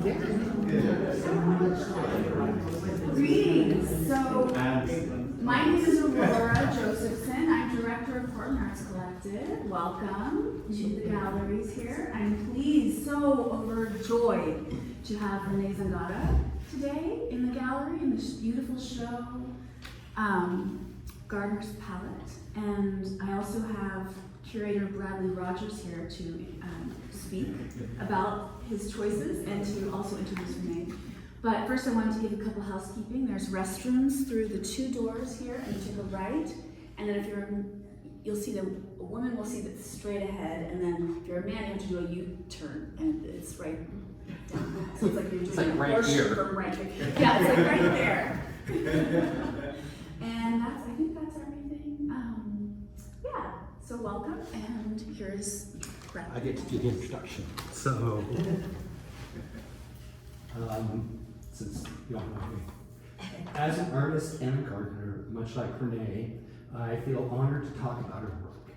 Greetings. So, my name is Aurora Josephson. I'm Director of Portland Arts Collective. Welcome to the galleries here. I'm pleased, so overjoyed to have Renee Zangara today in the gallery in this beautiful show, Gardener's Palette. And I also have curator Bradley Rogers here to speak about his choices and to also introduce Renee. But first I wanted to give a couple housekeeping. There's restrooms through the two doors here and to the right. And then if you'll see a woman will see that straight ahead, and then if you're a man, you have to do a U-turn, and it's right down. So it's like you're doing a horseshoe from right there. Yeah, it's like right there. And I think that's everything. Yeah, so welcome, and here's Brad. I get to do the introduction. So, since you don't know me, as an artist and a gardener, much like Renee, I feel honored to talk about her work.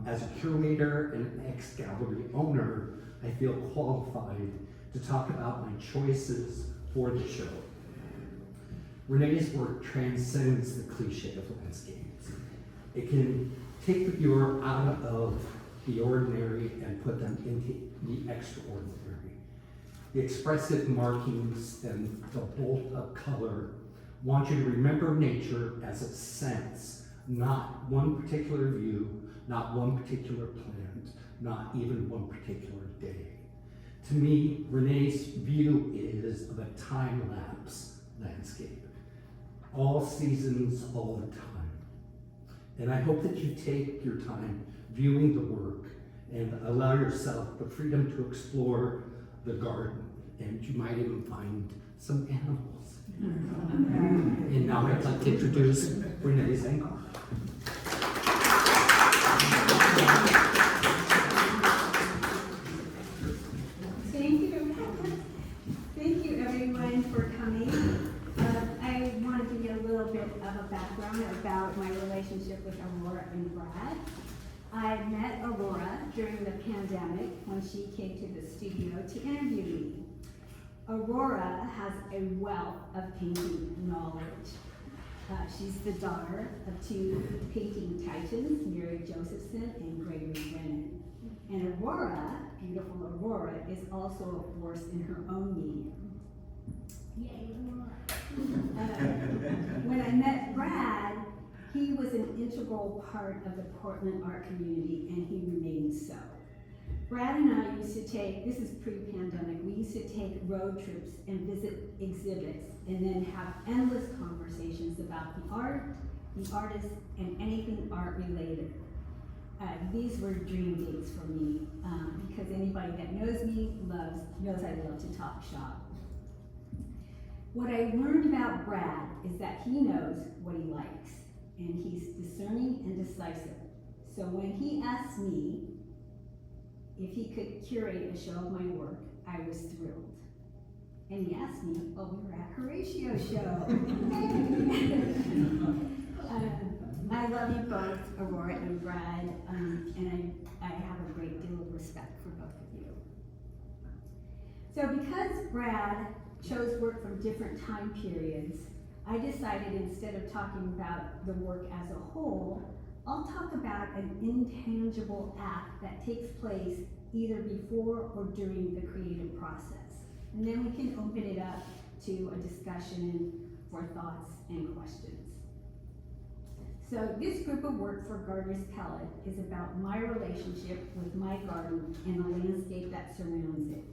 As a curator and an ex-gallery owner, I feel qualified to talk about my choices for the show. Renee's work transcends the cliche of landscapes. It can take the viewer out of the ordinary and put them into the extraordinary. The expressive markings and the bolt of color want you to remember nature as a sense, not one particular view, not one particular plant, not even one particular day. To me, Renee's view is of a time-lapse landscape. All seasons, all the time. And I hope that you take your time viewing the work and allow yourself the freedom to explore the garden, and you might even find some animals. And now I'd like to introduce Renee Zangara. Thank you everyone for coming. I want to give you a little bit of a background about my relationship with Aurora and Brad. I met Aurora during the pandemic when she came to the studio to interview me. Aurora has a wealth of painting knowledge. She's the daughter of two painting titans, Mary Josephson and Gregory Renée. And Aurora, beautiful Aurora, is also a force in her own medium. Yay, Aurora! When I met Brad, he was an integral part of the Portland art community, and he remains so. Brad and I used to take, this is pre-pandemic, we used to take road trips and visit exhibits and then have endless conversations about the art, the artists, and anything art related. These were dream dates for me because anybody that knows me knows I love to talk shop. What I learned about Brad is that he knows what he likes, and he's discerning and decisive. So when he asked me if he could curate a show of my work, I was thrilled. And he asked me while we were at Horatio's show. I love you both, Aurora and Brad, and I have a great deal of respect for both of you. So because Brad chose work from different time periods, I decided instead of talking about the work as a whole, I'll talk about an intangible act that takes place either before or during the creative process. And then we can open it up to a discussion for thoughts and questions. So this group of work for Gardener's Palette is about my relationship with my garden and the landscape that surrounds it,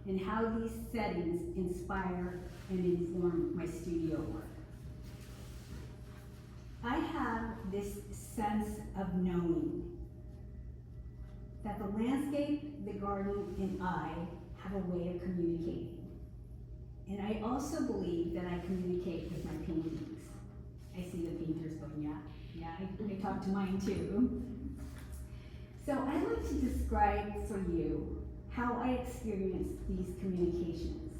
and how these settings inspire and inform my studio work. I have this sense of knowing that the landscape, the garden, and I have a way of communicating. And I also believe that I communicate with my paintings. I see the painters going, yeah, I talk to mine too. So I'd like to describe for you how I experience these communications.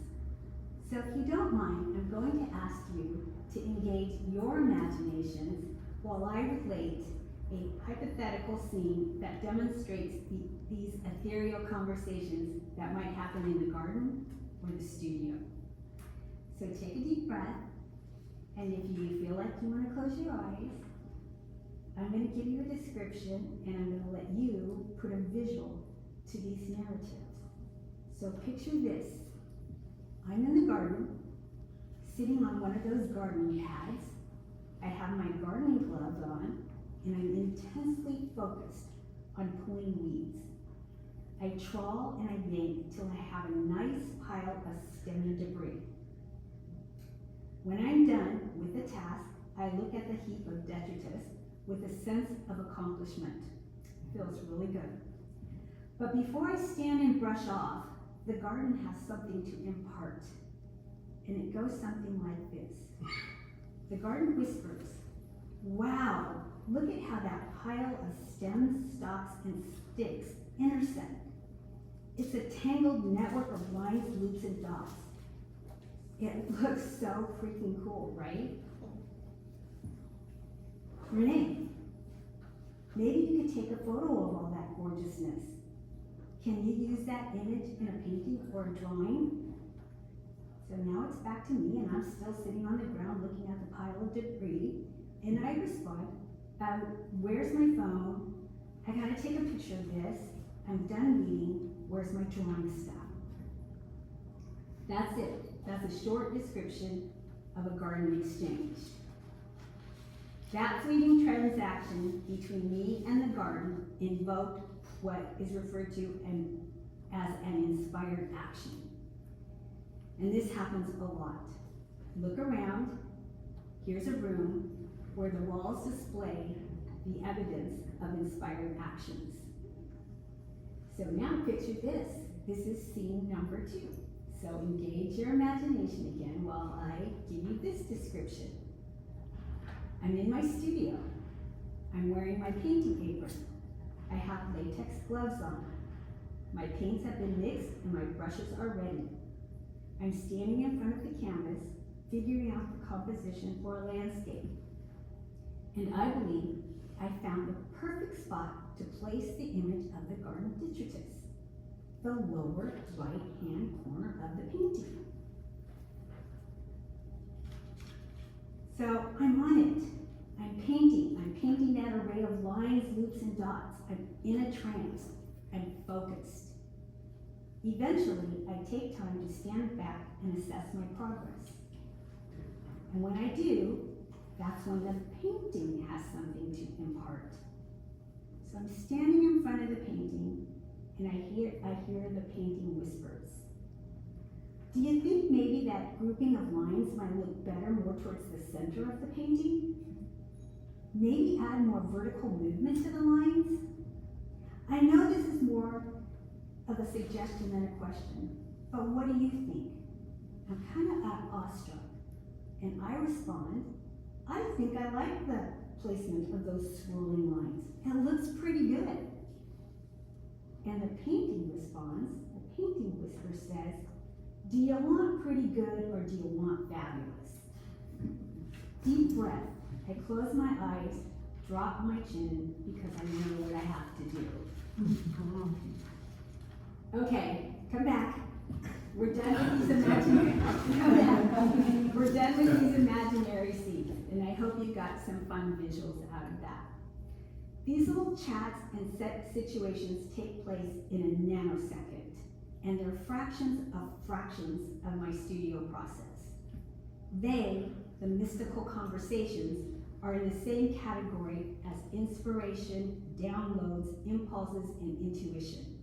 So if you don't mind, I'm going to ask you to engage your imaginations while I relate a hypothetical scene that demonstrates these ethereal conversations that might happen in the garden or or the studio. So take a deep breath, and if you feel like you want to close your eyes, I'm going to give you a description, and I'm going to let you put a visual to these narratives. So picture this. I'm in the garden, sitting on one of those gardening pads. I have my gardening gloves on, and I'm intensely focused on pulling weeds. I trawl and I yank till I have a nice pile of stem and debris. When I'm done with the task, I look at the heap of detritus with a sense of accomplishment. Feels really good. But before I stand and brush off, the garden has something to impart. And it goes something like this. The garden whispers, wow, look at how that pile of stems, stalks, and sticks intersect. It's a tangled network of lines, loops, and dots. It looks so freaking cool, right? Renee, maybe you could take a photo of all that gorgeousness. Can you use that image in a painting or a drawing? So now it's back to me, and I'm still sitting on the ground looking at the pile of debris, and I respond, where's my phone? I gotta take a picture of this. I'm done reading. Where's my drawing staff? That's it. That's a short description of a garden exchange. That fleeting transaction between me and the garden invoked what is referred to as an inspired action. And this happens a lot. Look around. Here's a room where the walls display the evidence of inspired actions. So now picture this. This is scene number 2. So engage your imagination again while I give you this description. I'm in my studio. I'm wearing my painting apron. I have latex gloves on. My paints have been mixed and my brushes are ready. I'm standing in front of the canvas, figuring out the composition for a landscape. And I believe I found the perfect spot to place the image of the garden detritus, the lower right-hand corner of the painting. So I'm on it. I'm painting that array of lines, loops, and dots. I'm in a trance. I'm focused. Eventually, I take time to stand back and assess my progress. And when I do, that's when the painting has something to impart. So I'm standing in front of the painting, and I hear the painting whispers. Do you think maybe that grouping of lines might look better more towards the center of the painting? Maybe add more vertical movement to the lines? I know this is more of a suggestion than a question, but what do you think? I'm kind of awestruck, and I respond, I think I like the placement of those swirling lines. It looks pretty good. And the painting responds, the painting whisper says, do you want pretty good or do you want fabulous? Deep breath. I close my eyes, drop my chin, because I know what I have to do. Okay, come back. We're done with these imaginary, We're done with these imaginary scenes, and I hope you got some fun visuals out of that. These little chats and set situations take place in a nanosecond, and they're fractions of my studio process. They, the mystical conversations, are in the same category as inspiration, downloads, impulses, and intuition.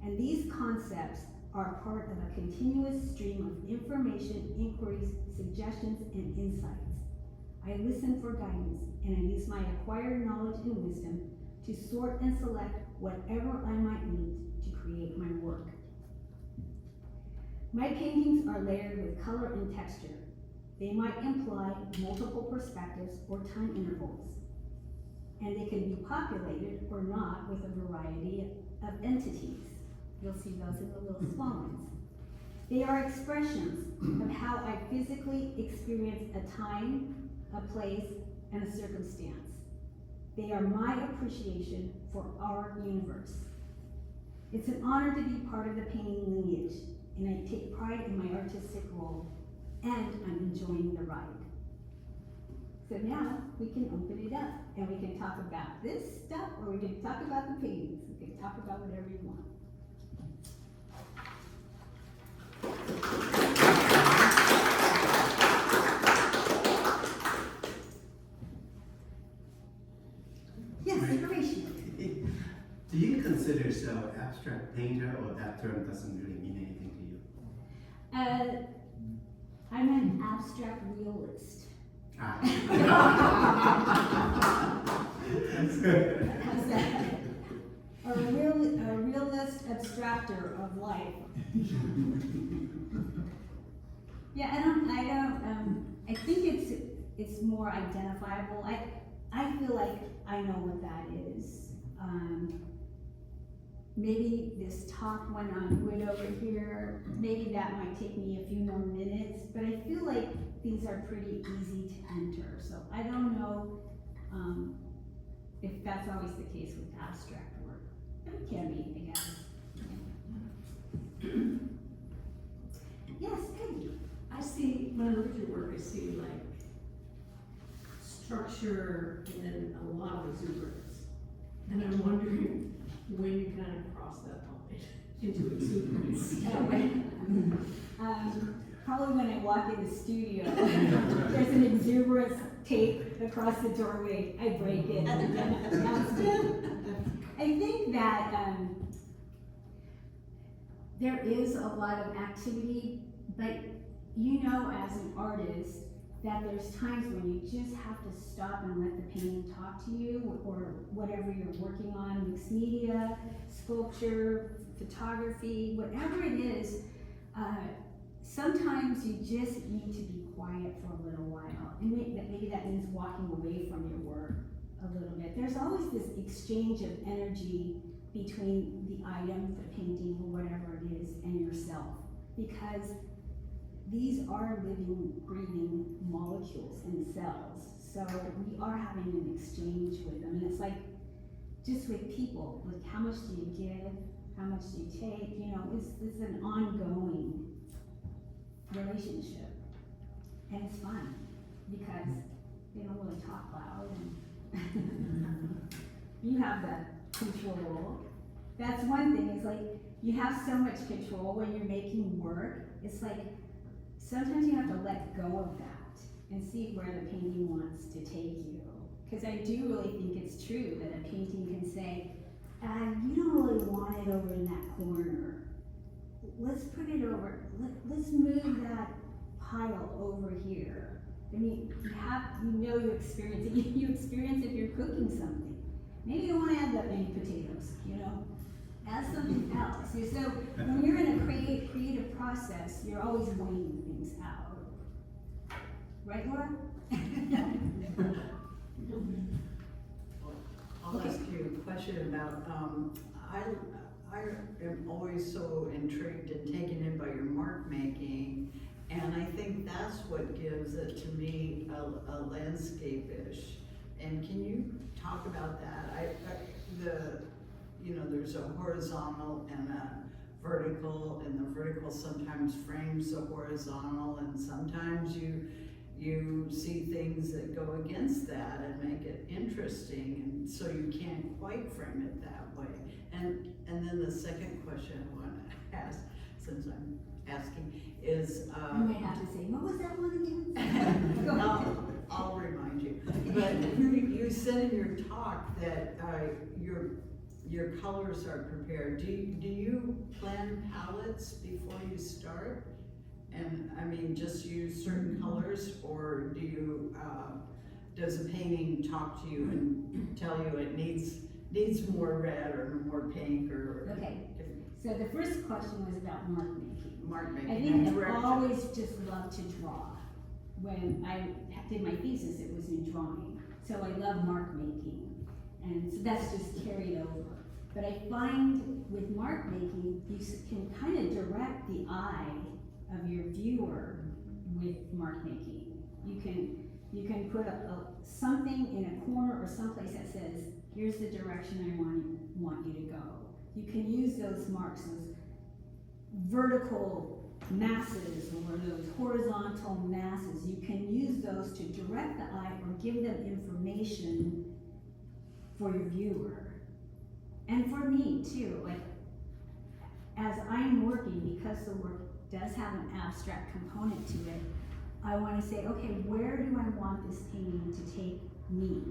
And these concepts are part of a continuous stream of information, inquiries, suggestions, and insights. I listen for guidance, and I use my acquired knowledge and wisdom to sort and select whatever I might need to create my work. My paintings are layered with color and texture. They might imply multiple perspectives or time intervals, and they can be populated or not with a variety of entities. You'll see those in the little small ones. They are expressions of how I physically experience a time, a place, and a circumstance. They are my appreciation for our universe. It's an honor to be part of the painting lineage, and I take pride in my artistic role, and I'm enjoying the ride. So now we can open it up, and we can talk about this stuff, or we can talk about the paintings. We can talk about whatever you want. Yes, Horatio. Do you consider yourself an abstract painter, or that term doesn't really mean anything to you? I'm an abstract realist. Ah. How's that? A realist abstractor of life. Yeah, I think it's more identifiable. I feel like I know what that is. Maybe this talk went on wood over here, maybe that might take me a few more minutes, but I feel like these are pretty easy to enter, so I don't know if that's always the case with abstract work. But it can be, I guess. Yes, Peggy. I see, when I look at your work, I see like structure and a lot of exuberance. And I'm wondering when you kind of cross that line into exuberance. Probably when I walk in the studio, there's an exuberance tape across the doorway, I break it. I think that there is a lot of activity, but you know as an artist that there's times when you just have to stop and let the painting talk to you, or whatever you're working on, mixed media, sculpture, photography, whatever it is. Sometimes you just need to be quiet for a little while, and maybe that means walking away from your work a little bit. There's always this exchange of energy between the item, the painting, or whatever it is, and yourself, because these are living, breathing molecules and cells. So we are having an exchange with them, and it's like just with people, like how much do you give, how much do you take? You know, it's an ongoing relationship, and it's fun because they don't really talk loud, and you have that control. That's one thing. It's like you have so much control when you're making work. It's like sometimes you have to let go of that and see where the painting wants to take you. Because I do really think it's true that a painting can say, you don't really want it over in that corner. Let's put it over, let's move that pile over here. I mean, you experience it. You experience if you're cooking something. Maybe you don't want to add that many potatoes, you know? Add something else. So when you're in a creative process, you're always weighing things out. Right, Laura? I'll ask you a question about, I am always so intrigued and taken in by your mark making, and I think that's what gives it to me a landscape-ish. And can you talk about that? There's a horizontal and a vertical, and the vertical sometimes frames the horizontal, and sometimes you see things that go against that and make it interesting, and so you can't quite frame it that way. And then the second question I want to ask, since I'm asking, is You might have to say, what was that one again? Go ahead. I'll remind you. But you said in your talk that your colors are prepared. Do you plan palettes before you start? And I mean, just use certain colors, or do you, does a painting talk to you and tell you it needs more red or more pink or? Okay, so the first question was about mark making. Mark making. I think I've always just loved to draw. When I did my thesis, it was in drawing. So I love mark making, and so that's just carried over. But I find with mark making, you can kind of direct the eye of your viewer with mark making. You can put something in a corner or someplace that says, here's the direction I want you to go. You can use those marks, vertical masses or those horizontal masses, you can use those to direct the eye or give them information for your viewer. And for me too, like, as I'm working, because the work does have an abstract component to it, I wanna say, okay, where do I want this painting to take me?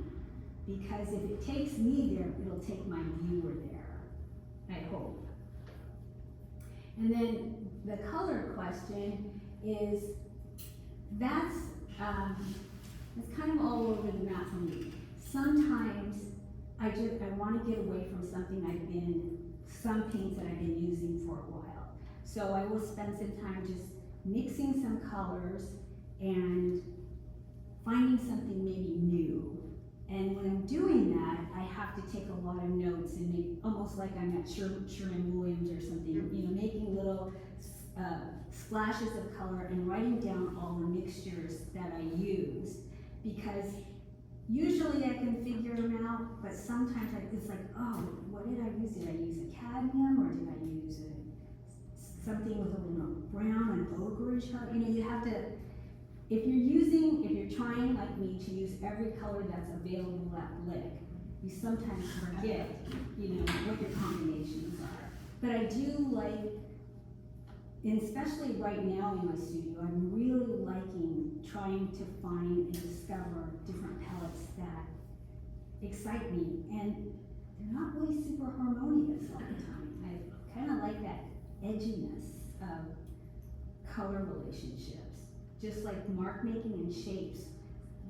Because if it takes me there, it'll take my viewer there, I hope. And then the color question is, that's kind of all over the map for me. Sometimes I want to get away from something some paints that I've been using for a while. So I will spend some time just mixing some colors and finding something maybe new. And when I'm doing that, I have to take a lot of notes and make, almost like I'm at Sherwin-Williams or something, you know, making little splashes of color and writing down all the mixtures that I use. Because usually I can figure them out, but sometimes it's like, oh, what did I use? Did I use a cadmium or did I use something with a little brown and ochreish color? You know, you have to, if you're trying like me to use every color that's available at Blick, you sometimes forget, you know, what your combinations are. But I do like, and especially right now in my studio, I'm really liking trying to find and discover different palettes that excite me. And they're not really super harmonious all the time. I kind of like that edginess of color relationships. Just like mark making and shapes,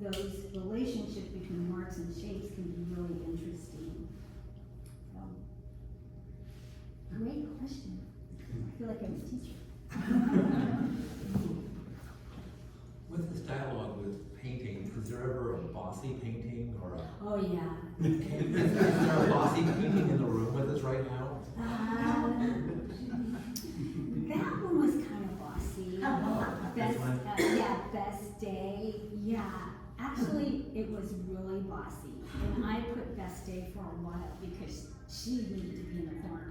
those relationships between marks and shapes can be really interesting. So, great question. I feel like I'm a teacher. With this dialogue with painting, is there ever a bossy painting or a... Oh yeah. Is there a bossy painting in the room with us right now? That one was kind of bossy. Best day. Yeah, actually, it was really bossy. And I put best day for a while because she needed to be in the corner.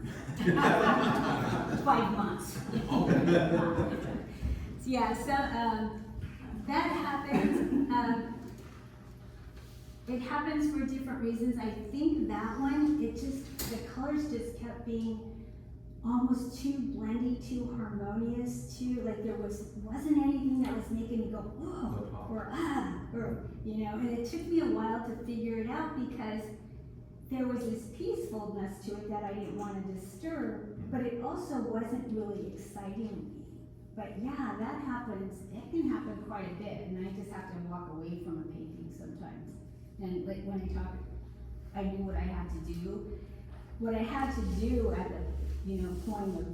5 months. Yeah, so that happens. It happens for different reasons. I think that one, the colors just kept being almost too blendy, too harmonious, like there wasn't anything that was making me go, whoa, or you know, and it took me a while to figure it out because there was this peacefulness to it that I didn't want to disturb, but it also wasn't really exciting me. But yeah, that happens, it can happen quite a bit, and I just have to walk away from a painting sometimes. And like when I knew what I had to do. What I had to do at the point of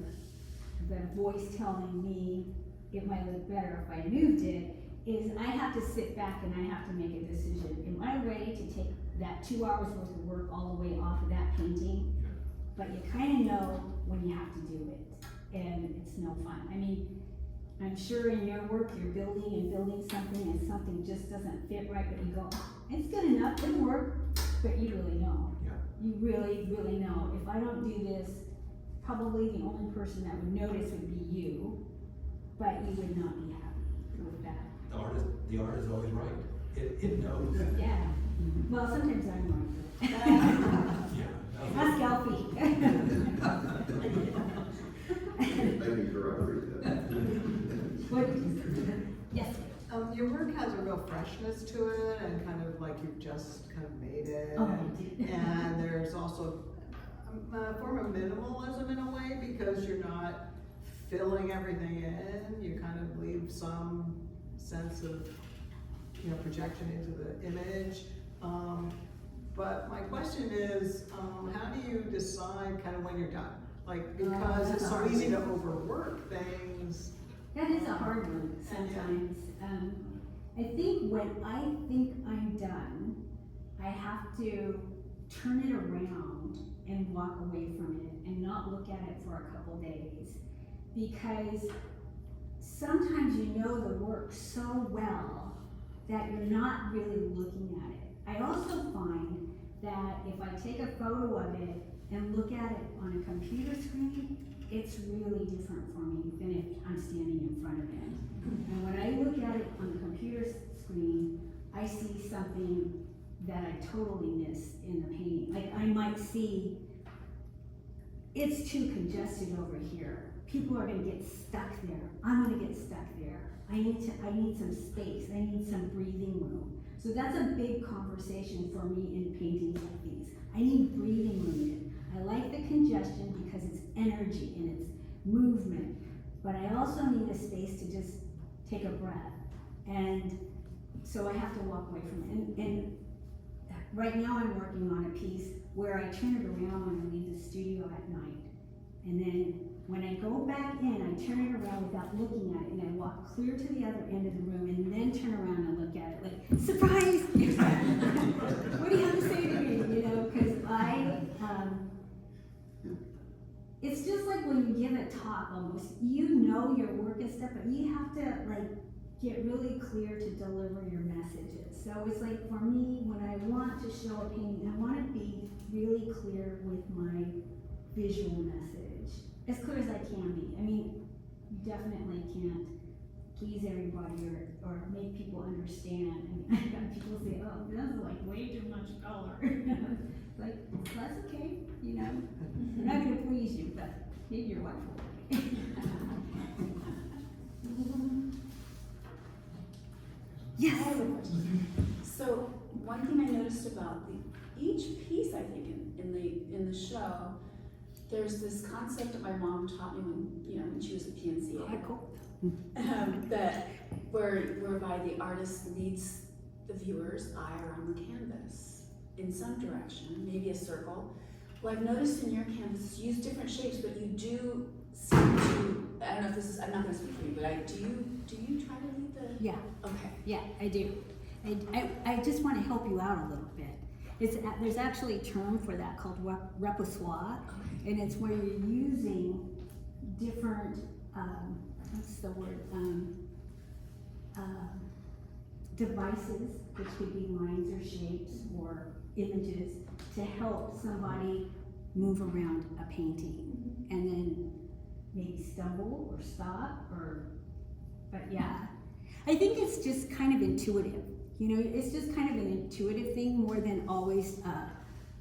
the voice telling me it might look better if I moved it, is I have to sit back and I have to make a decision. Am I ready to take that 2 hours worth of work all the way off of that painting? But you kind of know when you have to do it, and it's no fun. I mean, I'm sure in your work you're building something and something just doesn't fit right, but you go, it's good enough, it'll work, but you really know. Yeah. You really, really know. If I don't do this, probably the only person that would notice would be you, but you would not be happy with that. The artist is always right. It knows. Yeah. Well, sometimes I'm right. Yeah. Ask Alfie. Maybe corroborate that. What? Yes. Your work has a real freshness to it and kind of like you've just kind of made it. Oh, I did. And there's also a form of minimalism in a way because you're not filling everything in. You kind of leave some sense of, projection into the image. But my question is, how do you decide kind of when you're done? Like, because it's so easy to overwork things. That is a hard one sometimes. I think when I think I'm done, I have to turn it around and walk away from it and not look at it for a couple days. Because sometimes you know the work so well that you're not really looking at it. I also find that if I take a photo of it and look at it on a computer screen, it's really different for me than if I'm standing in front of it. And when I look at it on the computer screen, I see something that I totally miss in the painting. Like I might see, it's too congested over here. People are gonna get stuck there. I'm gonna get stuck there. I need some space. I need some breathing room. So that's a big conversation for me in paintings like these. I need breathing room in it. I like the congestion because it's energy and it's movement, but I also need a space to just take a breath. And so I have to walk away from it. And right now I'm working on a piece where I turn it around when I leave the studio at night. And then when I go back in, I turn it around without looking at it, and I walk clear to the other end of the room, and then turn around and look at it like, surprise! What do you have to say to me? You know, because it's just like when you give a talk almost, you know your work and stuff, but you have to like get really clear to deliver your messages. So it's like for me, when I want to show a painting, I want to be really clear with my visual message. As clear as I can be. I mean, you definitely can't please everybody or make people understand. I mean, I've got people say, oh, that's like way too much color. Like, that's okay, you know. I'm not gonna please you, but maybe your wife will. Yes. I have a question. So one thing I noticed about each piece, I think, in the show, there's this concept that my mom taught me when she was a PNCA. Cool. That whereby the artist leads the viewer's eye around the canvas in some direction, maybe a circle. Well, I've noticed in your canvas you use different shapes, but you do seem to. I don't know if this is. I'm not going to speak for you, but do you try to lead the? Yeah. Okay. Yeah, I do. I just want to help you out a little bit. There's actually a term for that called repoussoir, and it's where you're using different, what's the word, devices, which could be lines or shapes or images, to help somebody move around a painting, and then maybe stumble or stop, but yeah. I think it's just kind of intuitive. You know, it's just kind of an intuitive thing more than always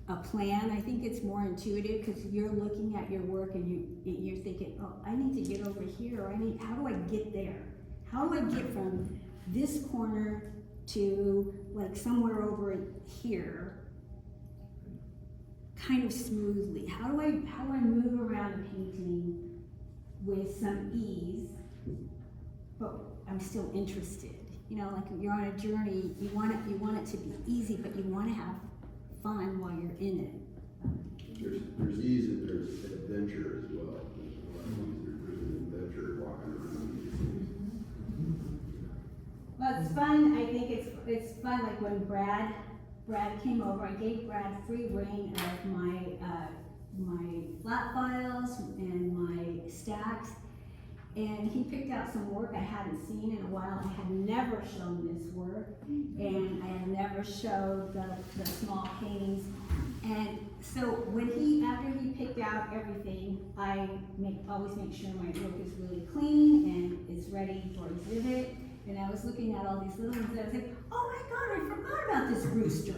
a plan. I think it's more intuitive because you're looking at your work and you're thinking, oh, I need to get over here, or how do I get there? How do I get from this corner to like somewhere over here kind of smoothly? How do I move around a painting with some ease, but I'm still interested? You know, like you're on a journey, you want it to be easy, but you want to have fun while you're in it. There's ease and there's adventure as well. There's an adventure walking around. Well, it's fun. I think it's fun. Like when Brad came over, I gave Brad free reign of my flat files and my stacks. And he picked out some work I hadn't seen in a while. I had never shown this work, and I had never showed the small paintings. And so after he picked out everything, I always make sure my work is really clean and is ready for exhibit. And I was looking at all these little ones, and I was like, oh my God, I forgot about this rooster.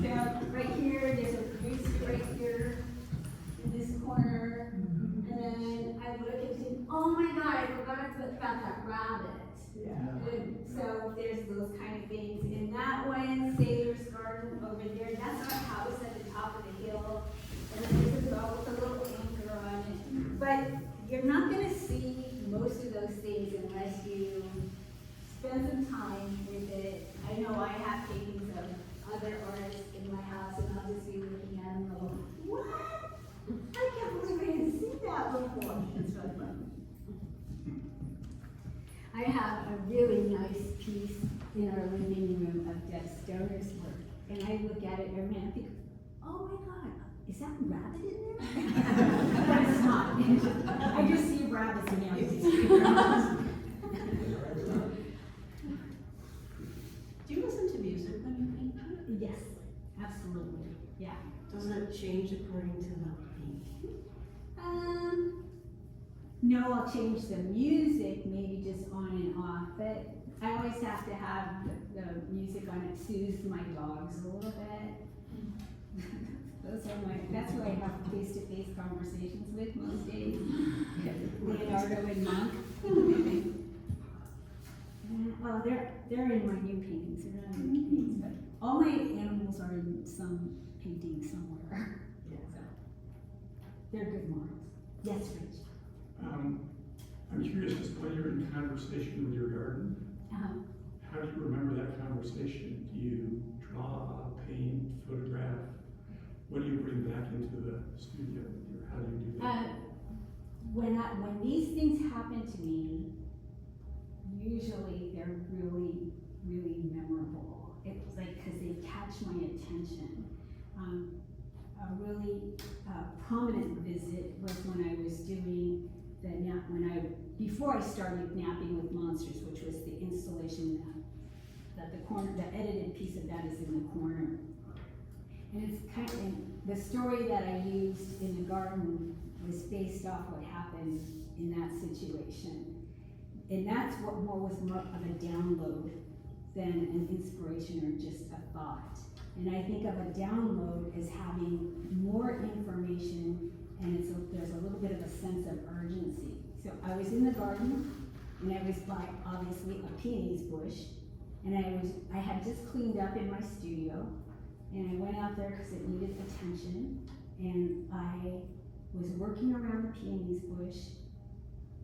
So right here, there's a rooster right here in this corner. And then I look and think, oh my God, I forgot about that rabbit. Yeah. And so there's those kind of things. And that one, Sailor's Garden over there, that's our house at the top of the hill. And then there's a boat with a little anchor on it. But you're not going to see most of those things unless you spend some time with it. I know I have paintings of other artists in my house, and I'll just be looking at them and go, what? I can't believe I didn't see that before. It's really fun. I have a really nice piece in our living room of Deb Stoner's work, and I look at it every minute and think, oh my God, is that a rabbit in there? But it's not. I just see rabbits in everything. Do you listen to music when you paint? Yes, absolutely. Yeah. Doesn't it change according to the paint? know I'll change the music, maybe just on and off, but I always have to have the music on. It soothes my dogs a little bit. That's who I have face-to-face conversations with most days. Leonardo and Monk. Oh, they're in my new paintings. They're not in new paintings, but all my animals are in some painting somewhere. Yeah. So they're good models. Yes, Rich. I'm curious, as when you're in conversation with your garden, how do you remember that conversation? Do you draw, paint, photograph? What do you bring back into the studio? Or how do you do that? When these things happen to me, usually they're really, really memorable. It's like, because they catch my attention. A really prominent visit was when I was doing the nap, before I started napping with monsters, which was the installation that the corner, the edited piece of that is in the corner. And it's kind of, the story that I used in the garden was based off what happened in that situation. And that's what was more of a download than an inspiration or just a thought. And I think of a download as having more information, and there's a little bit of a sense of urgency. So I was in the garden, and I was by obviously a peonies bush, and I had just cleaned up in my studio, and I went out there because it needed attention, and I was working around the peonies bush,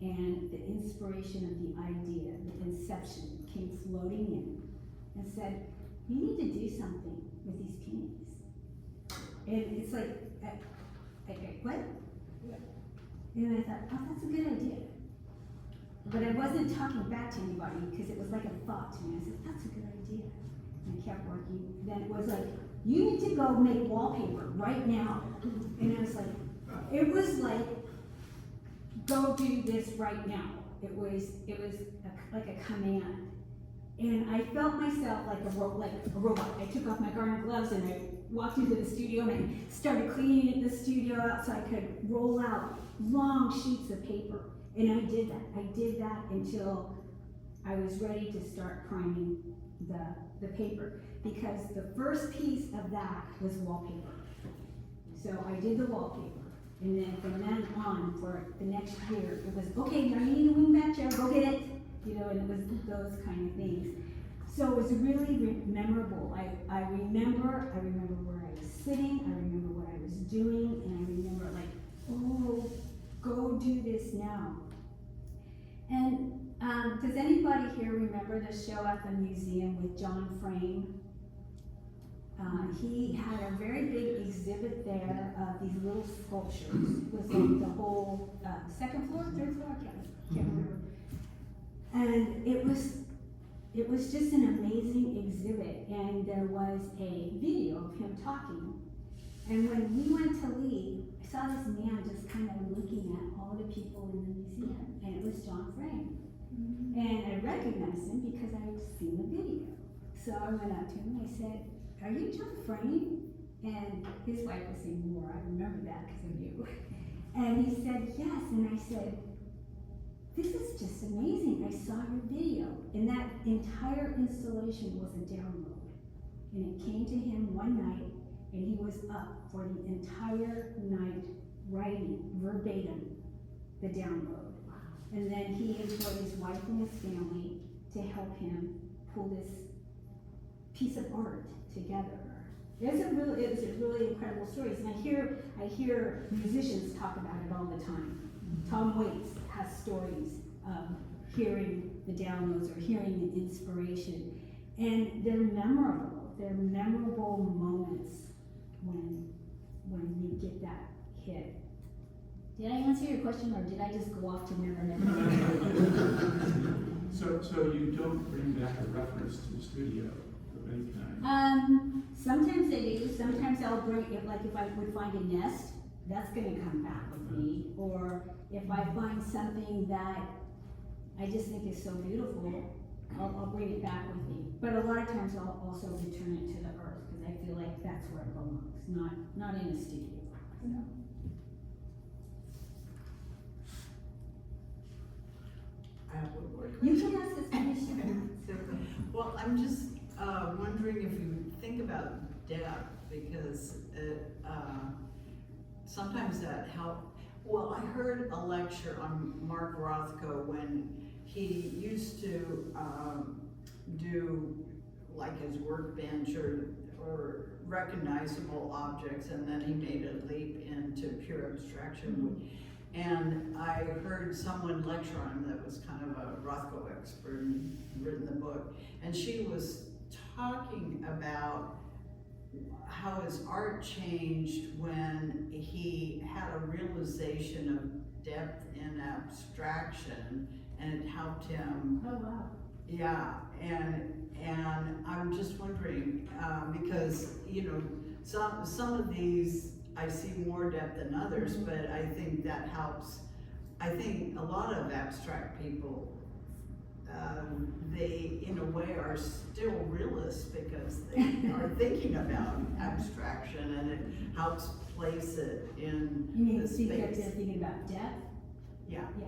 and the inspiration of the idea, the inception, came floating in and said, you need to do something with these peonies. And it's like, what? And I thought, oh, that's a good idea. But I wasn't talking back to anybody because it was like a thought to me. I said, that's a good idea. And I kept working. Then it was like, you need to go make wallpaper right now. And I was like, go do this right now. It was like a command. And I felt myself like a robot. I took off my garden gloves and I walked into the studio and I started cleaning the studio out so I could roll out long sheets of paper. And I did that until I was ready to start priming the paper. Because the first piece of that was wallpaper. So I did the wallpaper. And then from then on, for the next year, it was, okay, now you need a wingback chair, go get it. You know, and it was those kind of things. So it was really memorable. I remember where I was sitting, I remember what I was doing, and I remember like, oh, go do this now. And does anybody here remember the show at the museum with John Frame? He had a very big exhibit there of these little sculptures. It was like the whole second floor, third floor, I can't remember. And it was just an amazing exhibit, and there was a video of him talking. And when we went to leave, I saw this man just kind of looking at all the people in the museum, and it was John Frame. And I recognized him because I had seen the video. So I went up to him and I said, are you John Frame? And his wife was saying, more, I remember that because of you. And he said, yes, and I said, this is just amazing. I saw your video. And that entire installation was a download. And it came to him one night, and he was up for the entire night writing verbatim the download. And then he employed his wife and his family to help him pull this piece of art together. It's a really incredible story. And I hear musicians talk about it all the time. Tom Waits has stories of hearing the downloads or hearing the inspiration. And they're memorable. They're memorable moments when you get that hit. Did I answer your question, or did I just go off to never? So you don't bring back a reference to the studio of any kind? Sometimes I do. Sometimes I'll bring it, like if I would find a nest, that's gonna come back with me. Or if I find something that I just think is so beautiful, I'll bring it back with me. But a lot of times I'll also return it to the earth, because I feel like that's where it belongs, not in a studio. So. You question? can ask this question. Well, I'm just wondering if you think about depth, because sometimes that help. Well, I heard a lecture on Mark Rothko when he used to do like his workbench or recognizable objects, and then he made a leap into pure abstraction. And I heard someone lecture on him that was kind of a Rothko expert and written the book. And she was talking about how his art changed when he had a realization of depth in abstraction, and it helped him. Oh, wow. Yeah, and I'm just wondering, because, you know, some of these I see more depth than others, but I think that helps. I think a lot of abstract people, they in a way are still realists because they are thinking about abstraction, and it helps place it in You mean the think that space. they're thinking about depth? Yeah. Yeah.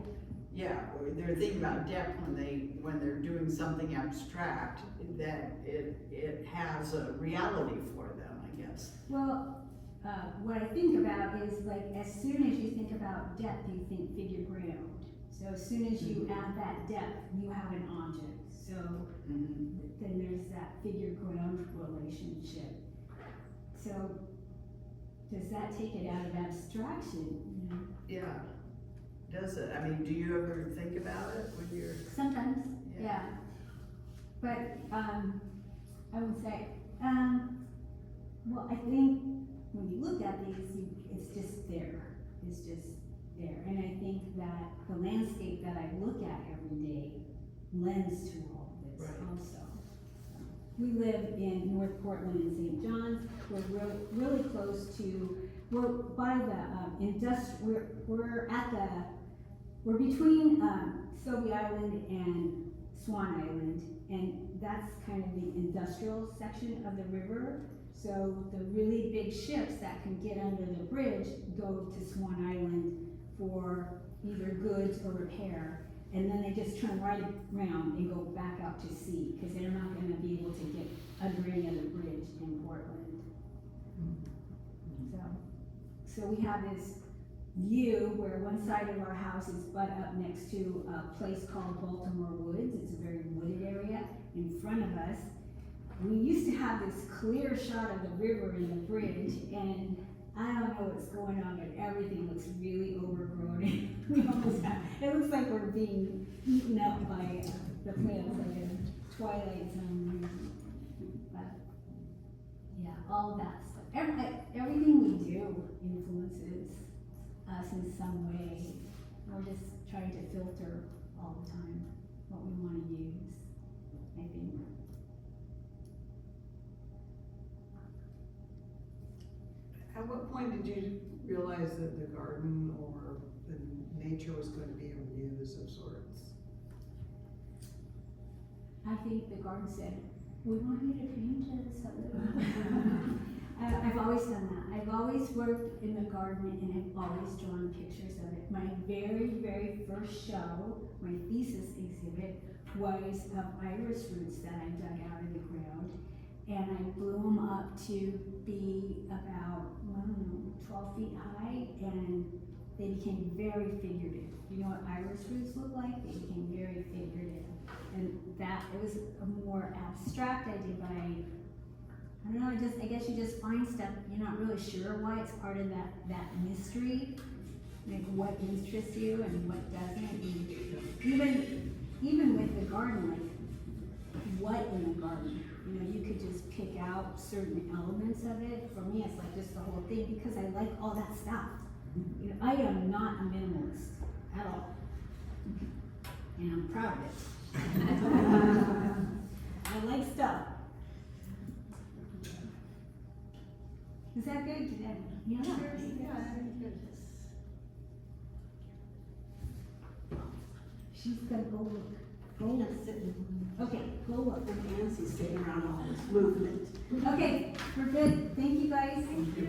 Yeah, or they're thinking about depth when they're doing something abstract, that it has a reality for them, I guess. Well, what I think about is like, as soon as you think about depth, you think figure ground. So as soon as you add that depth, you have an object. So then there's that figure ground relationship. So does that take it out of abstraction? You know? Yeah, does it? I mean, do you ever think about it when you're? Sometimes, Yeah. yeah. But I would say, well, I think when you look at these, it's just there. It's just there. And I think that the landscape that I look at every day lends to all of this Right. also. We live in North Portland and St. John's. We're really close to, we're by the we're between Sobey Island and Swan Island, and that's kind of the industrial section of the river. So the really big ships that can get under the bridge go to Swan Island for either goods or repair. And then they just turn right around and go back out to sea, because they're not gonna be able to get under any other bridge in Portland. So we have this view where one side of our house is butt up next to a place called Baltimore Woods. It's a very wooded area. In front of us, we used to have this clear shot of the river and the bridge, and I don't know what's going on, but everything looks really overgrown. It looks like we're being eaten up by the plants, like a twilight zone. But yeah, all of that stuff. Everything we do influences us in some way. We're just trying to filter all the time what we want to use, I think. At what point did you realize that the garden or the nature was going to be a muse of sorts? I think the garden said, we want you to paint us a little. I've always done that. I've always worked in the garden, and I've always drawn pictures of it. My very, very first show, my thesis exhibit, was of iris roots that I dug out of the ground. And I blew them up to be about, 12 feet high, and they became very figurative. You know what iris roots look like? They became very figurative. And that, it was a more abstract idea, but I don't know, I guess you just find stuff, you're not really sure why. It's part of that mystery, like what interests you and what doesn't. And even with the garden, like what in the garden? You know, you could just pick out certain elements of it. For me, it's like just the whole thing, because I like all that stuff. You know, I am not a minimalist at all, and I'm proud of it. I like stuff. Is that good? Yeah. She's gonna go look. Go look. Okay, go look. Nancy's sitting around all this movement. Okay, we're good. Thank you guys. Thank you.